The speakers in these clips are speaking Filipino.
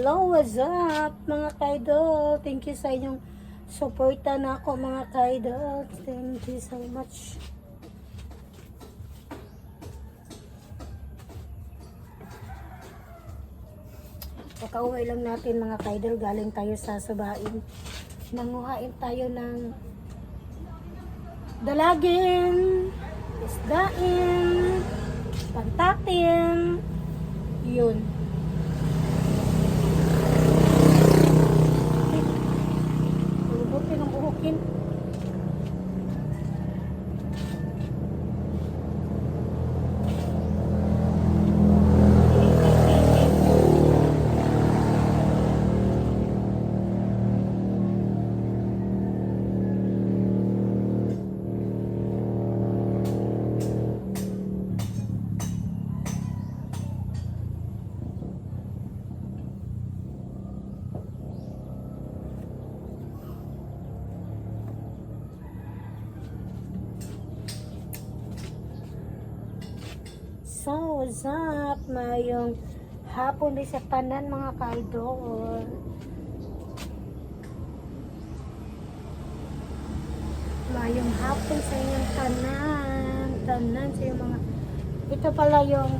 Hello, what's up mga kaidol? Thank you sa inyong suporta na ako mga kaidol. Thank you so much. Kakauwi lang natin mga kaidol. Galing tayo sa Subain. Nanguhain tayo ng dalagin, isdain, pantatin. Yun. Buti ng buhukin. So, what's up? Mayong hapon din sa tanan mga kaidol. Mayong hapon sa inyong tanan. Tanan sa inyong mga... Ito pala yung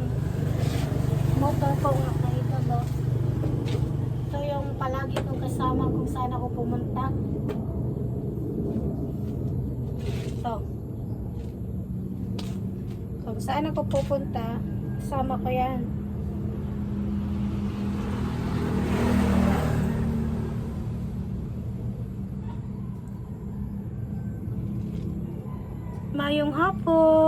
motor ko mga kaidol. Ito yung palagi kong kasama kung saan ako pumunta. Ito. Kung saan ako pupunta, kasama ko yan. Mayong hapon.